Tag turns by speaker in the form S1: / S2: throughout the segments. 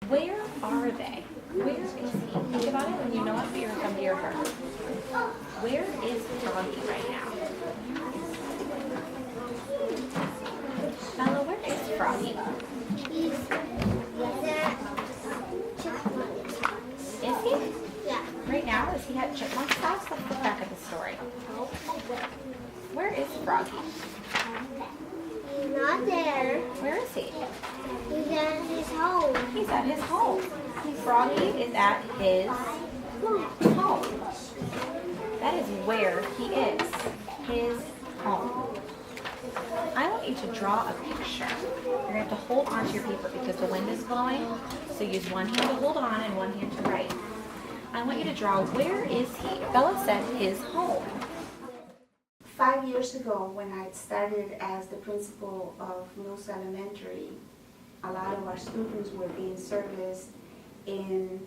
S1: Where are they? Where is he? Think about it when you know it, but you're going to come near her. Where is Froggy right now? Bella, where is Froggy? Is he?
S2: Yeah.
S1: Right now, is he at Chipmunk's house? Let's look back at the story. Where is Froggy?
S2: He's not there.
S1: Where is he?
S2: He's at his home.
S1: He's at his home. Froggy is at his home. That is where he is. His home. I want you to draw a picture. You're going to have to hold onto your paper because the wind is blowing. So use one hand to hold on and one hand to write. I want you to draw, where is he? Bella said his home.
S3: 5 years ago, when I started as the principal of Moos Elementary, a lot of our students were being serviced in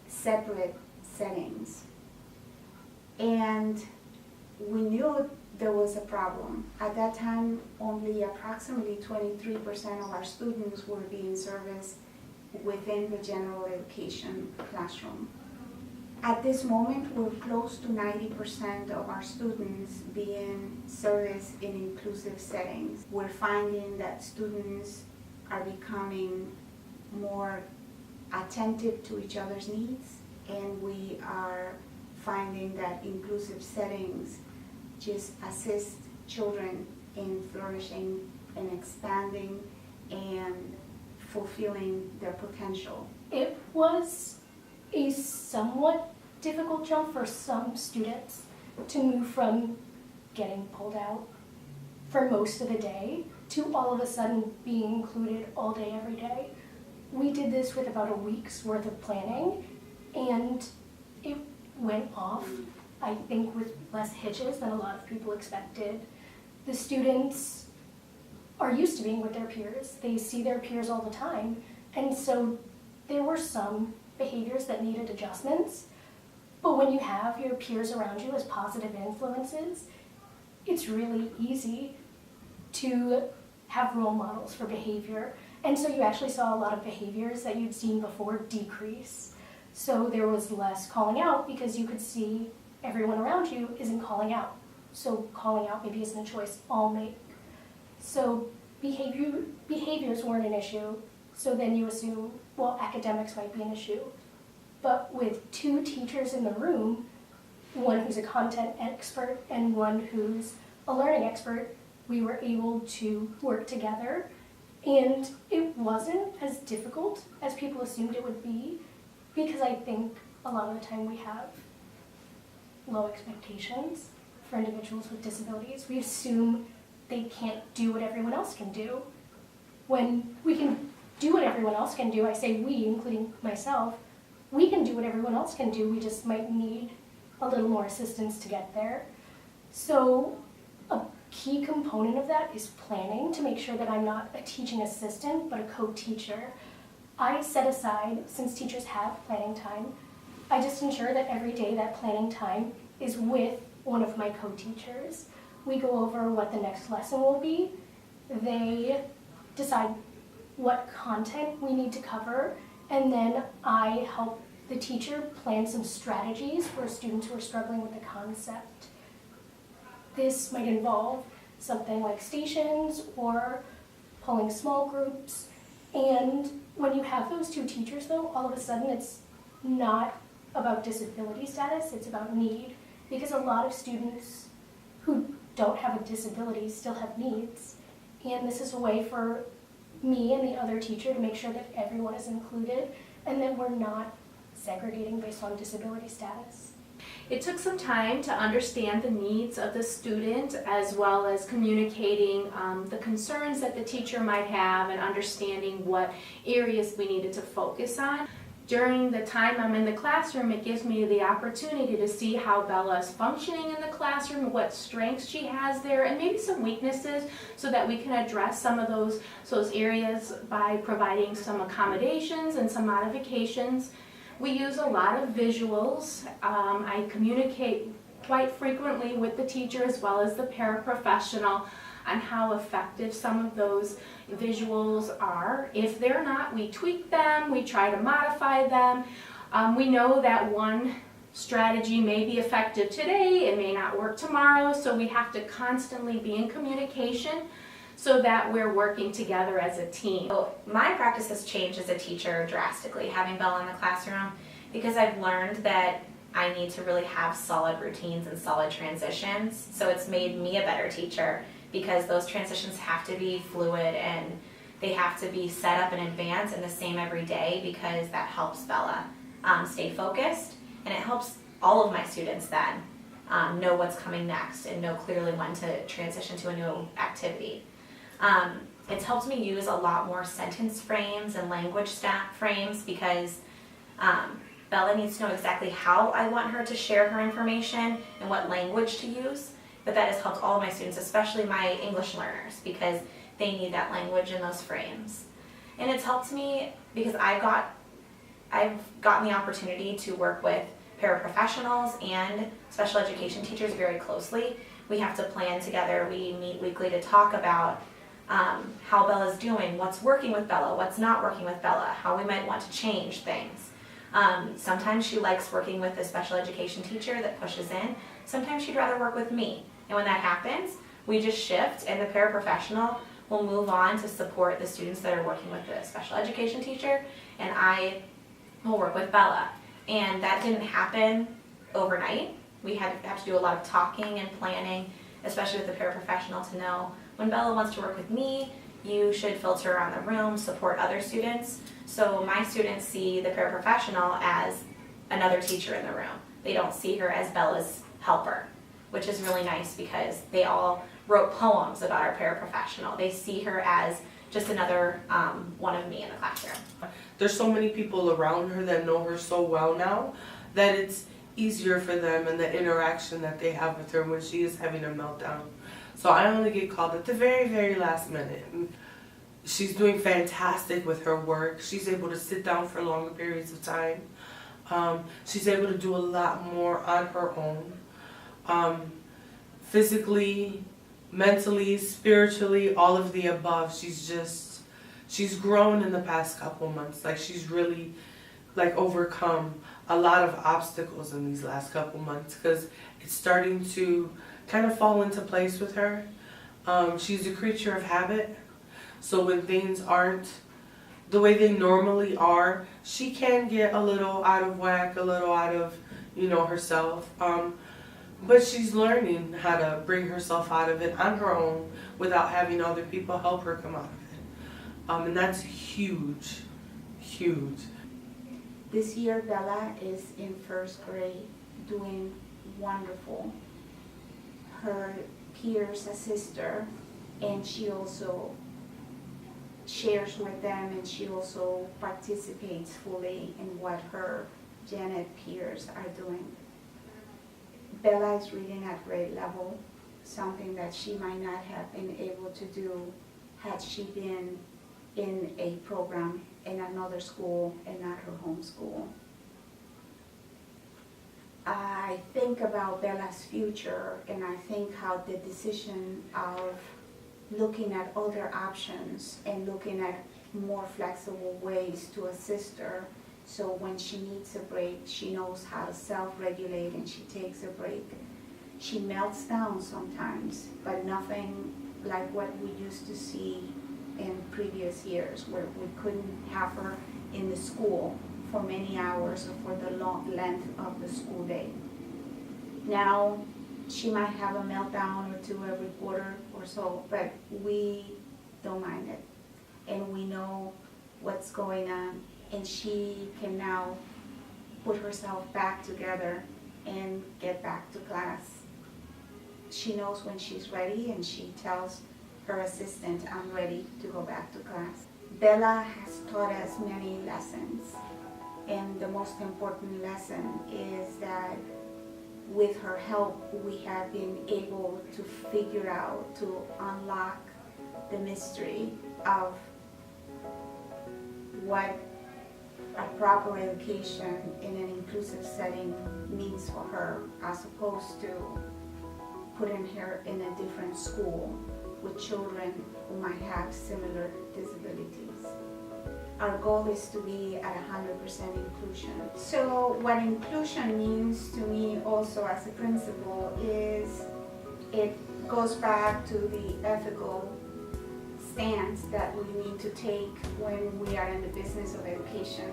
S3: separate settings. And we knew there was a problem. At that time, only approximately 23% of our students were being serviced within the general education classroom. At this moment, we're close to 90% of our students being serviced in inclusive settings. We're finding that students are becoming more attentive to each other's needs, and we are finding that inclusive settings just assist children in flourishing and expanding and fulfilling their potential.
S4: It was a somewhat difficult jump for some students to move from getting pulled out for most of the day to all of a sudden being included all day, every day. We did this with about a week's worth of planning, and it went off, I think, with less hitches than a lot of people expected. The students are used to being with their peers. They see their peers all the time, and so there were some behaviors that needed adjustments. But when you have your peers around you as positive influences, it's really easy to have role models for behavior. And so you actually saw a lot of behaviors that you'd seen before decrease. So there was less calling out because you could see everyone around you isn't calling out. So calling out maybe isn't a choice I'll make. So behaviors weren't an issue. So then you assume, well, academics might be an issue. But with two teachers in the room, one who's a content expert and one who's a learning expert, we were able to work together. And it wasn't as difficult as people assumed it would be, because I think a lot of the time we have low expectations for individuals with disabilities. We assume they can't do what everyone else can do. When we can do what everyone else can do, I say we, including myself, we can do what everyone else can do, we just might need a little more assistance to get there. So a key component of that is planning, to make sure that I'm not a teaching assistant, but a co-teacher. I set aside, since teachers have planning time, I just ensure that every day that planning time is with one of my co-teachers. We go over what the next lesson will be. They decide what content we need to cover, and then I help the teacher plan some strategies for students who are struggling with the concept. This might involve something like stations or pulling small groups. And when you have those two teachers, though, all of a sudden it's not about disability status, it's about need. Because a lot of students who don't have a disability still have needs. And this is a way for me and the other teacher to make sure that everyone is included and that we're not segregating based on disability status.
S5: It took some time to understand the needs of the student, as well as communicating the concerns that the teacher might have and understanding what areas we needed to focus on. During the time I'm in the classroom, it gives me the opportunity to see how Bella is functioning in the classroom, what strengths she has there, and maybe some weaknesses, so that we can address some of those areas by providing some accommodations and some modifications. We use a lot of visuals. I communicate quite frequently with the teacher as well as the paraprofessional. on how effective some of those visuals are. If they're not, we tweak them, we try to modify them. We know that one strategy may be effective today, it may not work tomorrow, so we have to constantly be in communication so that we're working together as a team.
S1: So my practice has changed as a teacher drastically, having Bella in the classroom, because I've learned that I need to really have solid routines and solid transitions. So it's made me a better teacher because those transitions have to be fluid and they have to be set up in advance and the same every day, because that helps Bella stay focused, and it helps all of my students then know what's coming next and know clearly when to transition to a new activity. It's helped me use a lot more sentence frames and language frames because Bella needs to know exactly how I want her to share her information and what language to use, but that has helped all of my students, especially my English learners, because they need that language in those frames. And it's helped me because I've gotten the opportunity to work with paraprofessionals and special education teachers very closely. We have to plan together. We meet weekly to talk about how Bella's doing, what's working with Bella, what's not working with Bella, how we might want to change things. Sometimes she likes working with a special education teacher that pushes in. Sometimes she'd rather work with me. And when that happens, we just shift and the paraprofessional will move on to support the students that are working with the special education teacher, and I will work with Bella. And that didn't happen overnight. We have to do a lot of talking and planning, especially with the paraprofessional, to know when Bella wants to work with me, you should filter around the room, support other students. So my students see the paraprofessional as another teacher in the room. They don't see her as Bella's helper, which is really nice because they all wrote poems about our paraprofessional. They see her as just another one of me in the classroom.
S6: There's so many people around her that know her so well now that it's easier for them and the interaction that they have with her when she is having a meltdown. So I only get called at the very, very last minute. And she's doing fantastic with her work. She's able to sit down for longer periods of time. She's able to do a lot more on her own. Physically, mentally, spiritually, all of the above. She's grown in the past couple months. Like, she's really overcome a lot of obstacles in these last couple months because it's starting to kind of fall into place with her. She's a creature of habit. So when things aren't the way they normally are, she can get a little out of whack, a little out of, herself. But she's learning how to bring herself out of it on her own without having other people help her come out of it. And that's huge, huge.
S3: This year, Bella is in first grade, doing wonderful. Her peers assist her, and she also shares with them, and she also participates fully in what her Janet peers are doing. Bella is reading at grade level, something that she might not have been able to do had she been in a program in another school and not her home school. I think about Bella's future, and I think how the decision of looking at other options and looking at more flexible ways to assist her, so when she needs a break, she knows how to self-regulate and she takes a break. She melts down sometimes, but nothing like what we used to see in previous years, where we couldn't have her in the school for many hours or for the long length of the school day. Now, she might have a meltdown or two every quarter or so, but we don't mind it. And we know what's going on, and she can now put herself back together and get back to class. She knows when she's ready, and she tells her assistant, I'm ready to go back to class. Bella has taught us many lessons, and the most important lesson is that with her help, we have been able to figure out, to unlock the mystery of what a proper education in an inclusive setting means for her, as opposed to putting her in a different school with children who might have similar disabilities. Our goal is to be at 100% inclusion. So what inclusion means to me also as a principal is it goes back to the ethical stance that we need to take when we are in the business of education,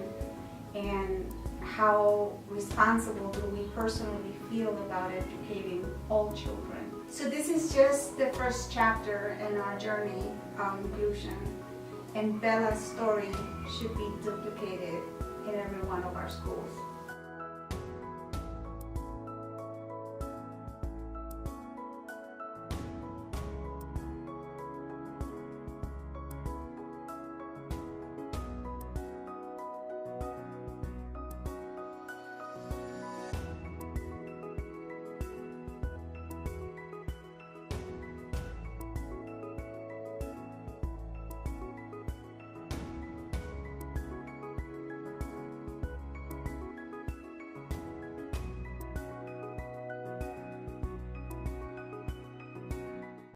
S3: and how responsible do we personally feel about educating all children. So this is just the first chapter in our journey of inclusion, and Bella's story should be duplicated in every one of our schools.